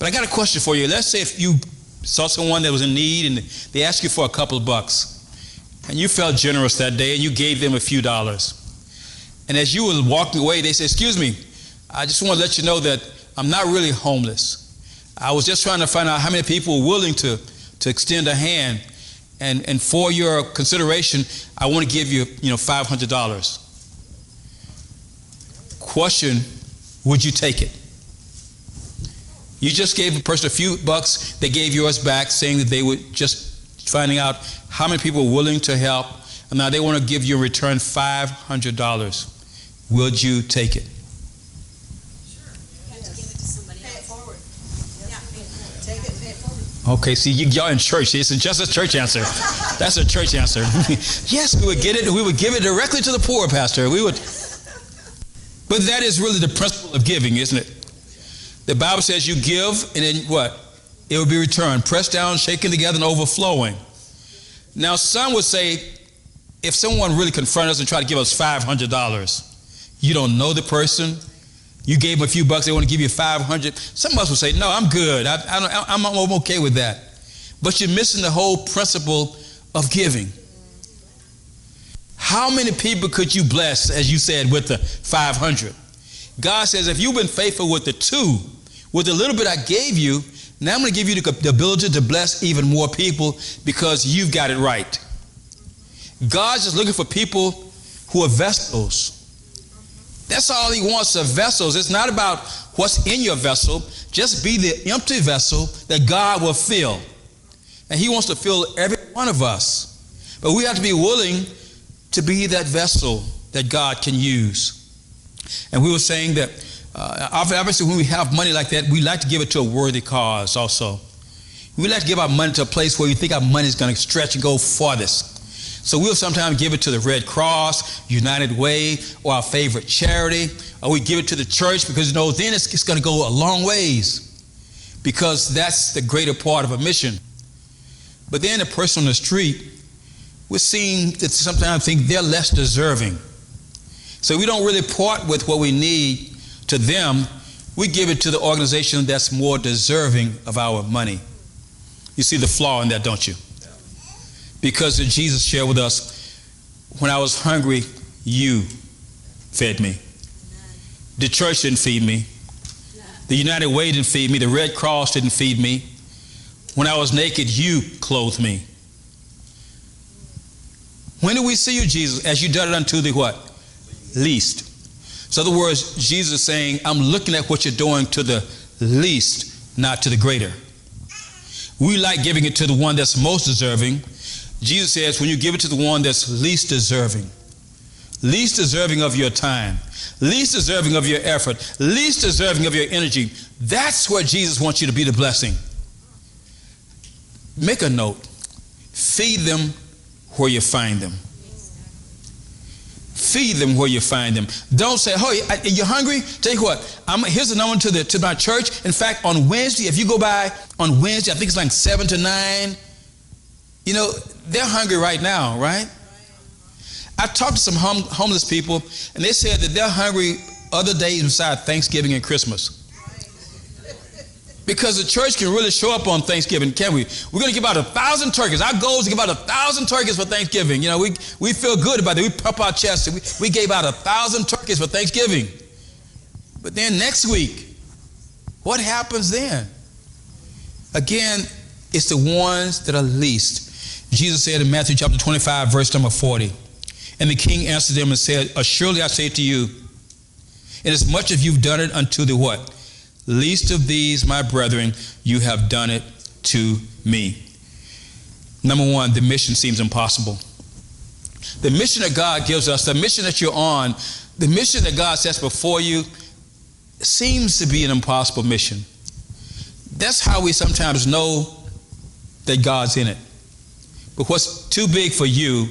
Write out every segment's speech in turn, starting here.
But I got a question for you. Let's say if you saw someone that was in need and they asked you for a couple of bucks, and you felt generous that day and you gave them a few dollars. And as you were walking away, they said, excuse me, I just want to let you know that I'm not really homeless. I was just trying to find out how many people were willing to extend a hand. And for your consideration, I want to give you, $500. Question, would you take it? You just gave a person a few bucks, they gave yours back, saying that they were just finding out how many people were willing to help, and now they want to give you in return $500. Would you take it? Okay, see, y'all in church. It's just a church answer. That's a church answer. Yes, we would get it. We would give it directly to the poor, Pastor. We would. But that is really the principle of giving, isn't it? The Bible says you give, and then what? It will be returned. Pressed down, shaken together, and overflowing. Now, some would say, if someone really confronted us and tried to give us $500, you don't know the person. You gave them a few bucks, they want to give you $500. Some of us would say, no, I'm good. I'm okay with that. But you're missing the whole principle of giving. How many people could you bless, as you said, with the 500? God says, if you've been faithful with the 2, with the little bit I gave you, now I'm going to give you the ability to bless even more people because you've got it right. God's just looking for people who are vessels. That's all he wants, are vessels. It's not about what's in your vessel. Just be the empty vessel that God will fill. And he wants to fill every one of us. But we have to be willing to be that vessel that God can use. And we were saying that obviously when we have money like that, we like to give it to a worthy cause also. We like to give our money to a place where we think our money is going to stretch and go farthest. So we'll sometimes give it to the Red Cross, United Way, or our favorite charity, or we give it to the church because, then it's going to go a long ways because that's the greater part of a mission. But then the person on the street, we're seeing that sometimes think they're less deserving. So we don't really part with what we need to them. We give it to the organization that's more deserving of our money. You see the flaw in that, don't you? Because Jesus shared with us, when I was hungry, you fed me. The church didn't feed me. The United Way didn't feed me. The Red Cross didn't feed me. When I was naked, you clothed me. When did we see you, Jesus? As you done it unto the what? Least. So in other words, Jesus is saying, I'm looking at what you're doing to the least, not to the greater. We like giving it to the one that's most deserving. Jesus says, when you give it to the one that's least deserving of your time, least deserving of your effort, least deserving of your energy, that's where Jesus wants you to be the blessing. Make a note. Feed them where you find them. Feed them where you find them. Don't say, oh, you're hungry? Tell you what, here's the number to my church. In fact, on Wednesday, if you go by on Wednesday, I think it's like 7 to 9, they're hungry right now, right? I talked to some homeless people, and they said that they're hungry other days besides Thanksgiving and Christmas. Because the church can really show up on Thanksgiving, can't we? We're going to give out 1,000 turkeys. Our goal is to give out 1,000 turkeys for Thanksgiving. We feel good about it. We pump our chests. We gave out 1,000 turkeys for Thanksgiving. But then next week, what happens then? Again, it's the ones that are least. Jesus said in Matthew chapter 25, verse number 40, and the king answered them and said, surely I say to you, inasmuch as you've done it unto the what? Least of these, my brethren, you have done it to me. Number one, the mission seems impossible. The mission that God gives us, the mission that you're on, the mission that God sets before you seems to be an impossible mission. That's how we sometimes know that God's in it. But what's too big for you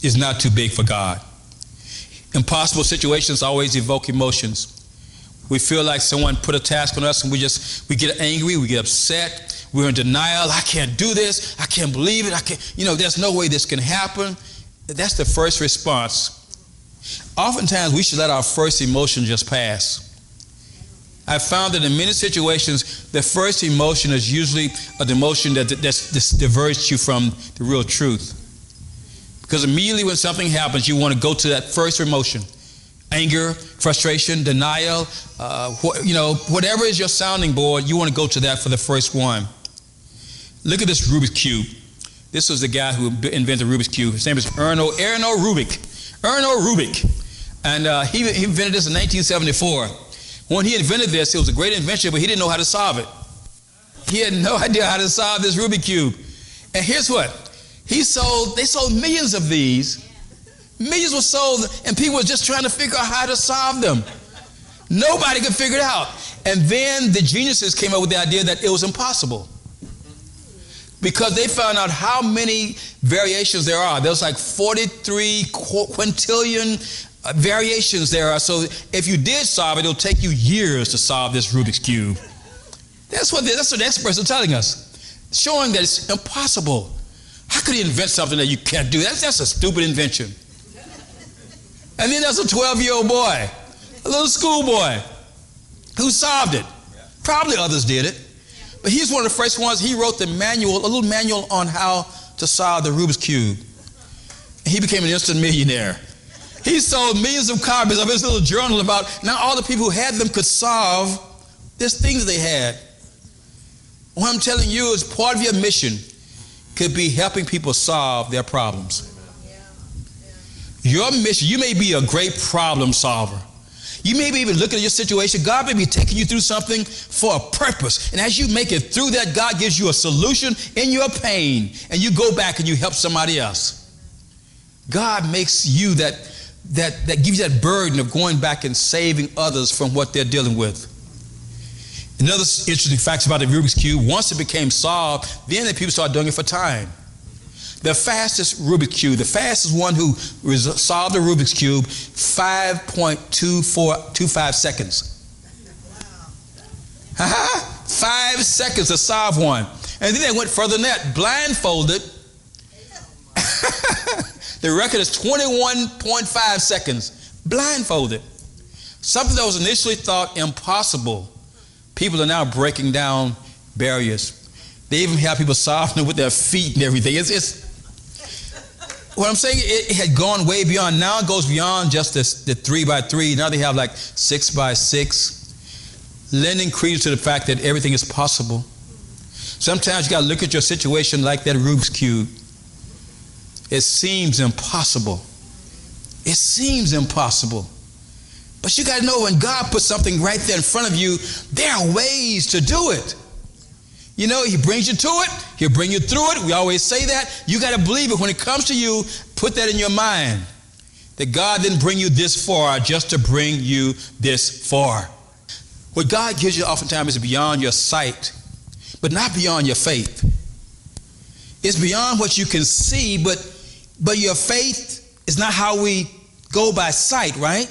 is not too big for God. Impossible situations always evoke emotions. We feel like someone put a task on us and we get angry, we get upset, we're in denial. I can't do this, I can't believe it, there's no way this can happen. That's the first response. Oftentimes we should let our first emotion just pass. I found that in many situations, the first emotion is usually an emotion that diverts you from the real truth. Because immediately when something happens, you want to go to that first emotion. Anger, frustration, denial, whatever is your sounding board, you want to go to that for the first one. Look at this Rubik's Cube. This was the guy who invented Rubik's Cube. His name is Erno Rubik. Erno Rubik. And he invented this in 1974. When he invented this, it was a great invention, but he didn't know how to solve it. He had no idea how to solve this Rubik's Cube. And here's what. They sold millions of these. Millions were sold, and people were just trying to figure out how to solve them. Nobody could figure it out. And then the geniuses came up with the idea that it was impossible. Because they found out how many variations there are. There's like 43 quintillion variations there are. So if you did solve it, it'll take you years to solve this Rubik's Cube. That's what the experts are telling us, showing that it's impossible. How could he invent something that you can't do? That's a stupid invention. And then there's a 12-year-old boy, a little schoolboy, who solved it. Probably others did it. But he's one of the first ones. He wrote a little manual on how to solve the Rubik's Cube. And he became an instant millionaire. He sold millions of copies of his little journal about now all the people who had them could solve these things they had. What I'm telling you is part of your mission could be helping people solve their problems. Your mission, you may be a great problem solver. You may be even looking at your situation. God may be taking you through something for a purpose. And as you make it through that, God gives you a solution in your pain. And you go back and you help somebody else. God makes you that gives you that burden of going back and saving others from what they're dealing with. Another interesting fact about the Rubik's Cube, once it became solved, then the people started doing it for time. The fastest Rubik's Cube, the fastest one who solved the Rubik's Cube, 5.25 seconds. Wow. 5 seconds to solve one. And then they went further than that, blindfolded. The record is 21.5 seconds, blindfolded. Something that was initially thought impossible. People are now breaking down barriers. They even have people solving it with their feet and everything. What I'm saying, it had gone way beyond. Now it goes beyond just the 3x3. Now they have like 6x6, lending credence to the fact that everything is possible. Sometimes you got to look at your situation like that Rubik's Cube. It seems impossible. It seems impossible. But you got to know when God puts something right there in front of you, there are ways to do it. You know, he brings you to it. He'll bring you through it. We always say that. You got to believe it. When it comes to you, put that in your mind. That God didn't bring you this far just to bring you this far. What God gives you oftentimes is beyond your sight, but not beyond your faith. It's beyond what you can see, but your faith is not how we go by sight, right?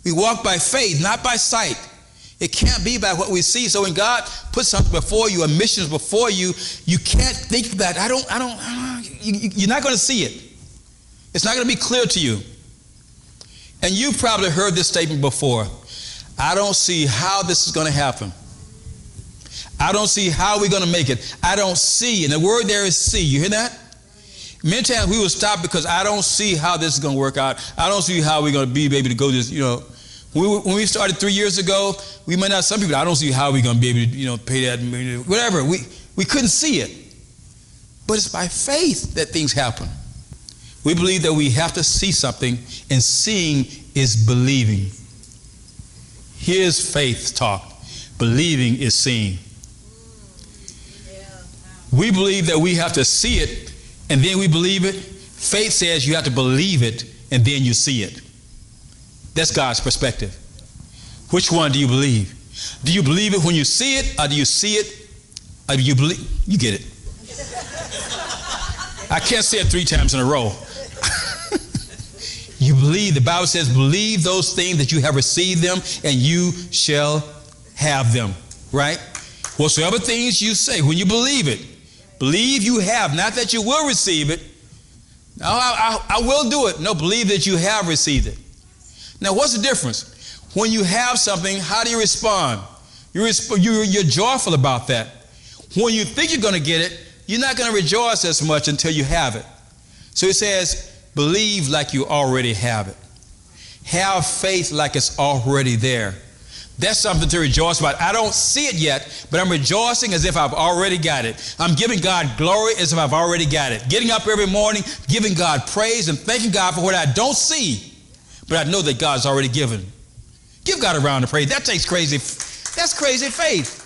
We walk by faith, not by sight. It can't be by what we see. So when God puts something before you, a mission is before you, you can't think about it. You're not going to see it. It's not going to be clear to you. And you've probably heard this statement before. I don't see how this is going to happen. I don't see how we're going to make it. I don't see. And the word there is see. You hear that? Many times we will stop because I don't see how this is going to work out. I don't see how we're going to be able to go this, When we started 3 years ago, we might not, some people, I don't see how we're going to be able to, pay that, whatever. We couldn't see it. But it's by faith that things happen. We believe that we have to see something, and seeing is believing. Here's faith talk. Believing is seeing. We believe that we have to see it, and then we believe it. Faith says you have to believe it, and then you see it. That's God's perspective. Which one do you believe? Do you believe it when you see it, or do you see it, or do you believe? You get it. I can't say it 3 times in a row. You believe, the Bible says, believe those things that you have received them, and you shall have them, right? Whatsoever things you say, when you believe it, believe you have, not that you will receive it. No, I will do it. No, believe that you have received it. Now, what's the difference? When you have something, how do you respond? You're joyful about that. When you think you're going to get it, you're not going to rejoice as much until you have it. So he says, believe like you already have it. Have faith like it's already there. That's something to rejoice about. I don't see it yet, but I'm rejoicing as if I've already got it. I'm giving God glory as if I've already got it. Getting up every morning, giving God praise and thanking God for what I don't see, but I know that God's already given. Give God a round of praise. That's crazy faith.